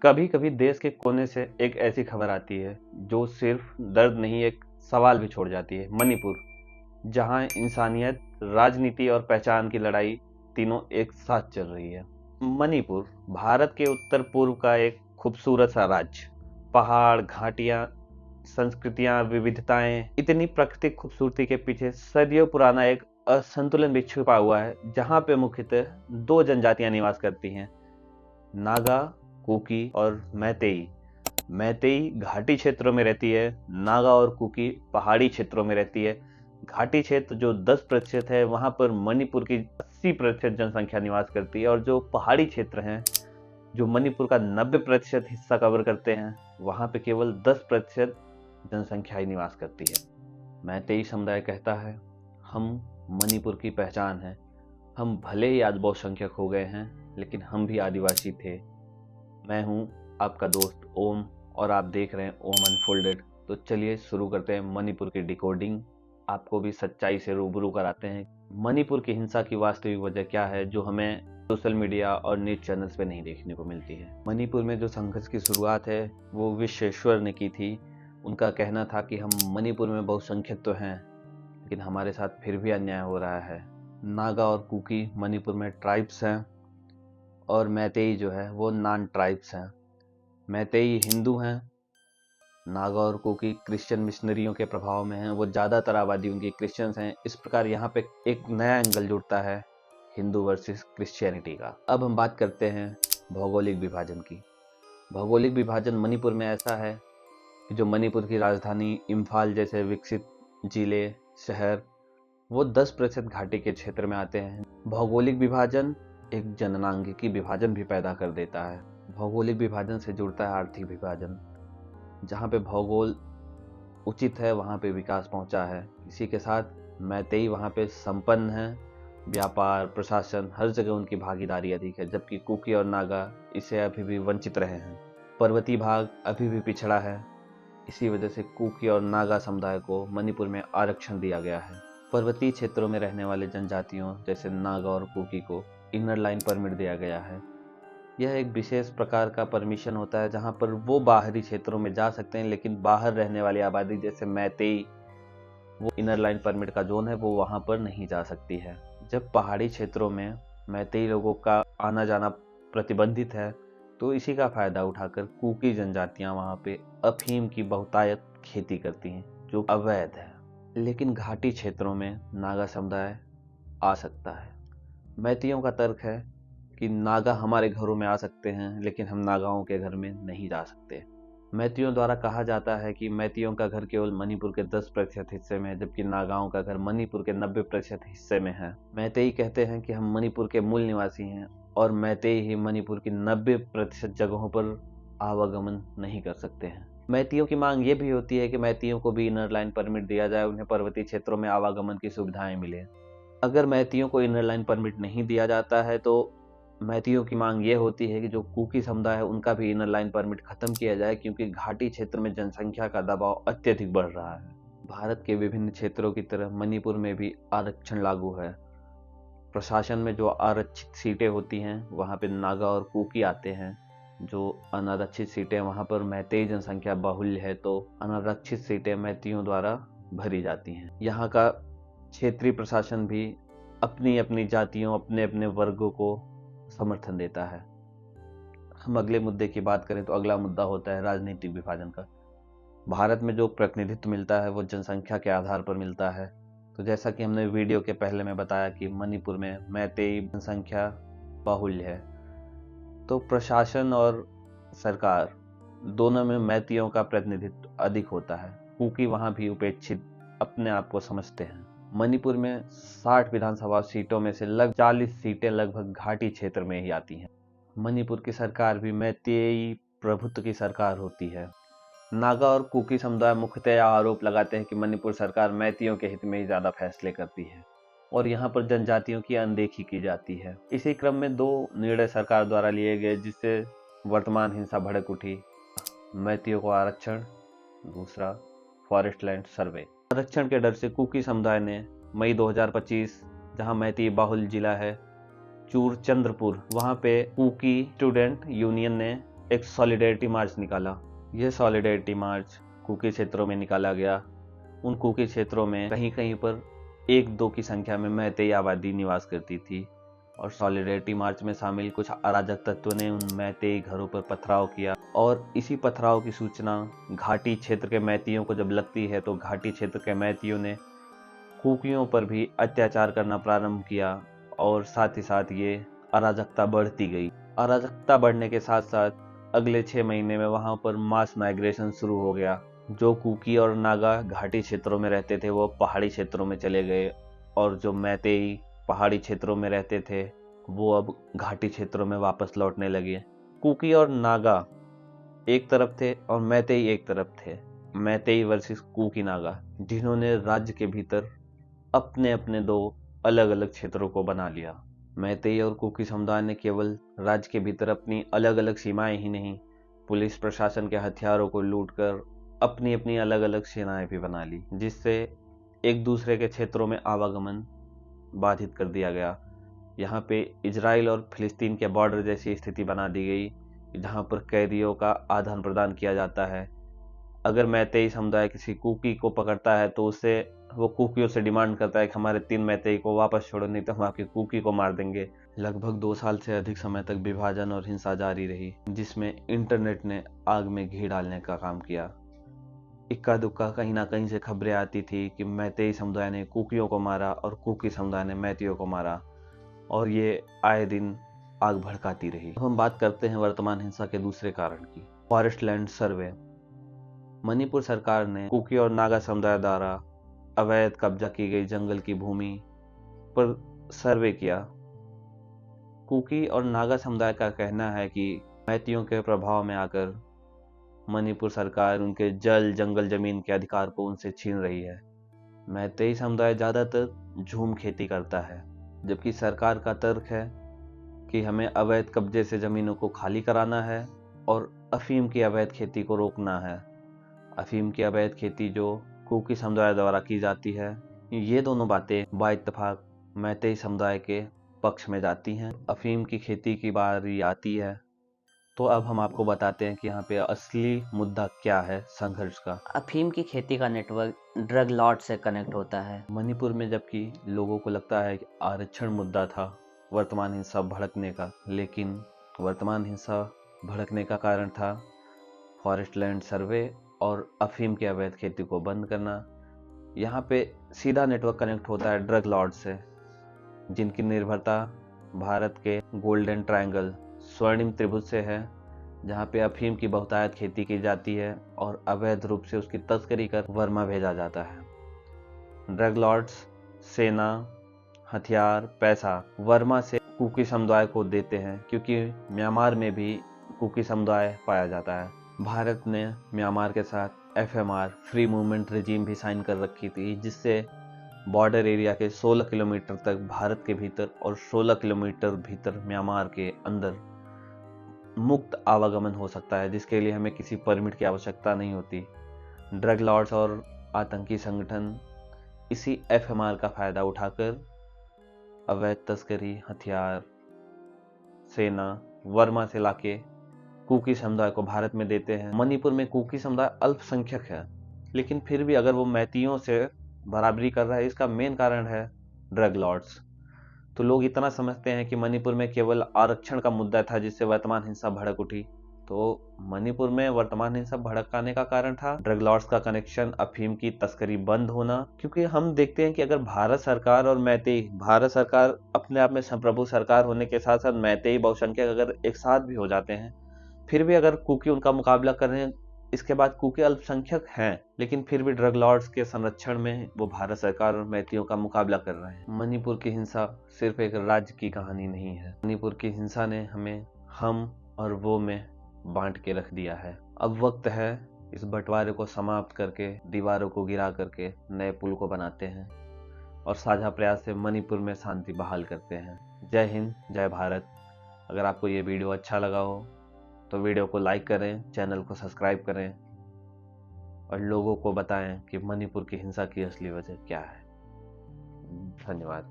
कभी कभी देश के कोने से एक ऐसी खबर आती है जो सिर्फ दर्द नहीं, एक सवाल भी छोड़ जाती है। मणिपुर, जहां इंसानियत, राजनीति और पहचान की लड़ाई तीनों एक साथ चल रही है। मणिपुर भारत के उत्तर पूर्व का एक खूबसूरत सा राज्य। पहाड़, घाटियां, संस्कृतियां, विविधताएं, इतनी प्राकृतिक खूबसूरती के पीछे सदियों पुराना एक असंतुलन भी छुपा हुआ है, जहां पे मुख्यतः दो जनजातियां निवास करती हैं, नागा, कुकी और मैतेई। मैतेई घाटी क्षेत्रों में रहती है, नागा और कुकी पहाड़ी क्षेत्रों में रहती है। घाटी क्षेत्र जो 10% है, वहां पर मणिपुर की 80% जनसंख्या निवास करती है, और जो पहाड़ी क्षेत्र हैं, जो मणिपुर का 90% हिस्सा कवर करते हैं, वहां पे केवल 10% जनसंख्या ही निवास करती है। मैतेई समुदाय कहता है, हम मणिपुर की पहचान है। हम भले ही आज बहुसंख्यक हो गए हैं, लेकिन हम भी आदिवासी थे। मैं हूं आपका दोस्त ओम, और आप देख रहे हैं ओम अनफोल्डेड। तो चलिए शुरू करते हैं मणिपुर की डिकोडिंग। आपको भी सच्चाई से रूबरू कराते हैं मणिपुर की हिंसा की वास्तविक वजह क्या है, जो हमें सोशल मीडिया और न्यूज चैनल्स पे नहीं देखने को मिलती है। मणिपुर में जो संघर्ष की शुरुआत है वो विश्वेश्वर ने की थी। उनका कहना था कि हम मणिपुर में बहुसंख्यक तो हैं, लेकिन हमारे साथ फिर भी अन्याय हो रहा है। नागा और कुकी मणिपुर में ट्राइब्स हैं, और मैतेई जो है वो नॉन ट्राइब्स हैं। मैतेई हिंदू हैं, नागा और कुकी क्रिश्चियन मिशनरियों के प्रभाव में हैं, वो ज़्यादातर आबादी उनकी क्रिश्चियंस हैं। इस प्रकार यहाँ पे एक नया एंगल जुड़ता है हिंदू वर्सेस क्रिश्चियनिटी का। अब हम बात करते हैं भौगोलिक विभाजन की। भौगोलिक विभाजन मणिपुर में ऐसा है कि जो मणिपुर की राजधानी इम्फाल जैसे विकसित जिले, शहर, वो 10% घाटी के क्षेत्र में आते हैं। भौगोलिक विभाजन एक जननांगिकी विभाजन भी पैदा कर देता है। भौगोलिक विभाजन से जुड़ता है आर्थिक विभाजन। जहाँ पे भौगोल उचित है, वहाँ पे विकास पहुँचा है। इसी के साथ मैतेई वहाँ पे संपन्न हैं, व्यापार, प्रशासन, हर जगह उनकी भागीदारी अधिक है, जबकि कुकी और नागा इससे अभी भी वंचित रहे हैं। पर्वतीय भाग अभी भी पिछड़ा है। इसी वजह से कुकी और नागा समुदाय को मणिपुर में आरक्षण दिया गया है। पर्वतीय क्षेत्रों में रहने वाले जनजातियों जैसे नागा और कुकी को इनर लाइन परमिट दिया गया है। यह एक विशेष प्रकार का परमिशन होता है जहां पर वो बाहरी क्षेत्रों में जा सकते हैं, लेकिन बाहर रहने वाली आबादी जैसे मैतेई, वो इनर लाइन परमिट का जोन है, वो वहां पर नहीं जा सकती है। जब पहाड़ी क्षेत्रों में मैतेई लोगों का आना जाना प्रतिबंधित है, तो इसी का फायदा उठाकर कुकी जनजातियां वहां पे अफीम की बहुतायत खेती करती हैं, जो अवैध है। लेकिन घाटी क्षेत्रों में नागा समुदाय आ सकता है। मैतेइयों का तर्क है कि नागा हमारे घरों में आ सकते हैं, लेकिन हम नागाओं के घर में नहीं जा सकते। मैतेइयों द्वारा कहा जाता है कि मैतेइयों का घर केवल मणिपुर के 10% हिस्से में है, जबकि नागाओं का घर मणिपुर के 90% हिस्से में है। मैतेई कहते हैं कि हम मणिपुर के मूल निवासी हैं, और मैतेई ही मणिपुर की 90% जगहों पर आवागमन नहीं कर सकते हैं। मैतेइयों की मांग ये भी होती है कि मैतेइयों को भी इनर लाइन परमिट दिया जाए, उन्हें पर्वतीय क्षेत्रों में आवागमन की सुविधाएं मिले। अगर मैतेइयों को इनर लाइन परमिट नहीं दिया जाता है, तो मैतेइयों की मांग ये होती है कि जो कुकी समुदाय है उनका भी इनर लाइन परमिट खत्म किया जाए, क्योंकि घाटी क्षेत्र में जनसंख्या का दबाव अत्यधिक बढ़ रहा है। भारत के विभिन्न क्षेत्रों की तरह मणिपुर में भी आरक्षण लागू है। प्रशासन में जो आरक्षित सीटें होती हैं, वहाँ पे नागा और कुकी आते हैं। जो अनारक्षित सीटें, वहाँ पर मैतेई जनसंख्या बाहुल्य है, तो अनारक्षित सीटें मैतेइयों द्वारा भरी जाती हैं। यहाँ का क्षेत्रीय प्रशासन भी अपनी अपनी जातियों, अपने अपने वर्गों को समर्थन देता है। हम अगले मुद्दे की बात करें तो अगला मुद्दा होता है राजनीतिक विभाजन का। भारत में जो प्रतिनिधित्व मिलता है वो जनसंख्या के आधार पर मिलता है। तो जैसा कि हमने वीडियो के पहले में बताया कि मणिपुर में मैतेई जनसंख्या बाहुल्य है, तो प्रशासन और सरकार दोनों में मैतेइयों का प्रतिनिधित्व अधिक होता है। कुकी वहां भी उपेक्षित अपने आप को समझते हैं। मणिपुर में 60 विधानसभा सीटों में से लगभग 40 सीटें लगभग घाटी क्षेत्र में ही आती हैं। मणिपुर की सरकार भी मैतेई प्रभुत्व की सरकार होती है। नागा और कुकी समुदाय मुख्यतः आरोप लगाते हैं कि मणिपुर सरकार मैतेइयों के हित में ही ज्यादा फैसले करती है, और यहाँ पर जनजातियों की अनदेखी की जाती है। इसी क्रम में 2 निर्णय सरकार द्वारा लिए गए, जिससे वर्तमान हिंसा भड़क उठी। मैतेइयों को आरक्षण, दूसरा फॉरेस्ट लैंड सर्वे। आरक्षण के डर से कुकी समुदाय ने मई 2025, जहां मैतेई बाहुल्य जिला है चूरचंद्रपुर, वहां पे कुकी स्टूडेंट यूनियन ने एक सॉलिडेरिटी मार्च निकाला। यह सॉलिडेरिटी मार्च कुकी क्षेत्रों में निकाला गया। उन कुकी क्षेत्रों में कहीं कहीं पर 1-2 की संख्या में मैतेई आबादी निवास करती थी और सॉलिडेरिटी मार्च में शामिल कुछ अराजक तत्वों ने उन मैतेई घरों पर पथराव किया और इसी पथराव की सूचना घाटी क्षेत्र के मैतियों को जब लगती है तो घाटी क्षेत्र के मैतियों ने कुकियों पर भी अत्याचार करना प्रारंभ किया और साथ ही साथ ये अराजकता बढ़ती गई। अराजकता बढ़ने के साथ साथ अगले 6 महीने में वहां पर मास माइग्रेशन शुरू हो गया। जो कुकी और नागा घाटी क्षेत्रों में रहते थे वो पहाड़ी क्षेत्रों में चले गए और जो मैतेई पहाड़ी क्षेत्रों में रहते थे वो अब घाटी क्षेत्रों में वापस लौटने लगे। कुकी और नागा एक तरफ थे और मैतेई एक तरफ थे। मैतेई वर्सेस कुकी नागा, जिन्होंने राज्य के भीतर अपने अपने 2 अलग अलग क्षेत्रों को बना लिया। मैतेई और कुकी समुदाय ने केवल राज्य के भीतर अपनी अलग अलग सीमाएं ही नहीं, पुलिस प्रशासन के हथियारों को लूटकर अपनी अपनी अलग अलग सेनाएं भी बना ली, जिससे एक दूसरे के क्षेत्रों में आवागमन बाधित कर दिया गया। यहाँ पे इजराइल और फिलिस्तीन के बॉर्डर जैसी स्थिति बना दी गई, जहाँ पर कैदियों का आदान प्रदान किया जाता है। अगर मैतेई समुदाय किसी कुकी को पकड़ता है तो उससे वो कुकियों से डिमांड करता है कि हमारे 3 मैतेई को वापस छोड़ो, नहीं तो हम आपकी कुकी को मार देंगे। लगभग 2 साल से अधिक समय तक विभाजन और हिंसा जारी रही, जिसमें इंटरनेट ने आग में घी डालने का काम किया। इक्का दुक्का कहीं ना कहीं से खबरें आती थी कि मैतेई समुदाय ने कुकियों को मारा और कुकी समुदाय ने मैतियों को मारा, और ये आए दिन आग भड़काती रही। हम बात करते हैं वर्तमान हिंसा के दूसरे कारण की, फॉरेस्ट लैंड सर्वे। मणिपुर सरकार ने कुकी और नागा समुदाय द्वारा अवैध कब्जा की गई जंगल की भूमि पर सर्वे किया। कुकी और नागा समुदाय का कहना है कि मैतियों के प्रभाव में आकर मणिपुर सरकार उनके जल जंगल जमीन के अधिकार को उनसे छीन रही है। मैतेई समुदाय ज्यादातर झूम खेती करता है, जबकि सरकार का तर्क है कि हमें अवैध कब्जे से जमीनों को खाली कराना है और अफीम की अवैध खेती को रोकना है। अफीम की अवैध खेती जो कुकी समुदाय द्वारा की जाती है, ये दोनों बातें बाइत्तेफाक मैतेई समुदाय के पक्ष में जाती हैं। अफीम की खेती की बारी आती है तो अब हम आपको बताते हैं कि यहाँ पे असली मुद्दा क्या है संघर्ष का। अफीम की खेती का नेटवर्क ड्रग लॉर्ड से कनेक्ट होता है। मणिपुर में जबकि लोगों को लगता है कि आरक्षण मुद्दा था वर्तमान हिंसा भड़कने का, लेकिन वर्तमान हिंसा भड़कने का कारण था फॉरेस्ट लैंड सर्वे और अफीम की अवैध खेती को बंद करना। यहाँ पे सीधा नेटवर्क कनेक्ट होता है ड्रग लॉर्ड से, जिनकी निर्भरता भारत के गोल्डन ट्रायंगल स्वर्णिम त्रिभुज से है, जहाँ पे अफीम की बहुतायत खेती की जाती है और अवैध रूप से उसकी तस्करी कर वर्मा भेजा जाता है। ड्रग लॉर्ड्स सेना, हथियार, पैसा वर्मा से कुकी समुदाय को देते हैं, क्योंकि म्यांमार में भी कुकी समुदाय पाया जाता है। भारत ने म्यांमार के साथ FMR फ्री मूवमेंट रिजीम भी साइन कर रखी थी, जिससे बॉर्डर एरिया के 16 किलोमीटर तक भारत के भीतर और 16 किलोमीटर भीतर म्यांमार के अंदर मुक्त आवागमन हो सकता है, जिसके लिए हमें किसी परमिट की आवश्यकता नहीं होती। ड्रग लॉर्ड्स और आतंकी संगठन इसी FMR का फायदा उठाकर अवैध तस्करी, हथियार, सेना वर्मा से लाके कुकी समुदाय को भारत में देते हैं। मणिपुर में कुकी समुदाय अल्पसंख्यक है, लेकिन फिर भी अगर वो मैतियों से बराबरी कर रहा है, इसका मेन कारण है ड्रग लॉर्ड्स। तो लोग इतना समझते हैं कि मणिपुर में केवल आरक्षण का मुद्दा था जिससे वर्तमान हिंसा भड़क उठी, तो मणिपुर में वर्तमान हिंसा भड़काने का कारण था ड्रग लॉर्ड्स का कनेक्शन, अफीम की तस्करी बंद होना। क्योंकि हम देखते हैं कि अगर भारत सरकार और मैतेई, भारत सरकार अपने आप में संप्रभु सरकार होने के साथ साथ मैतेई बहुसंख्यक अगर एक साथ भी हो जाते हैं, फिर भी अगर कुकी उनका मुकाबला कर रहे हैं, इसके बाद कुकी अल्पसंख्यक हैं, लेकिन फिर भी ड्रग लॉर्ड्स के संरक्षण में वो भारत सरकार और मैतियों का मुकाबला कर रहे हैं। मणिपुर की हिंसा सिर्फ एक राज्य की कहानी नहीं है। मणिपुर की हिंसा ने हमें हम और वो में बांट के रख दिया है। अब वक्त है इस बंटवारे को समाप्त करके, दीवारों को गिरा करके नए पुल को बनाते हैं और साझा प्रयास से मणिपुर में शांति बहाल करते हैं। जय हिंद, जय भारत। अगर आपको ये वीडियो अच्छा लगा हो तो वीडियो को लाइक करें, चैनल को सब्सक्राइब करें और लोगों को बताएं कि मणिपुर की हिंसा की असली वजह क्या है। धन्यवाद।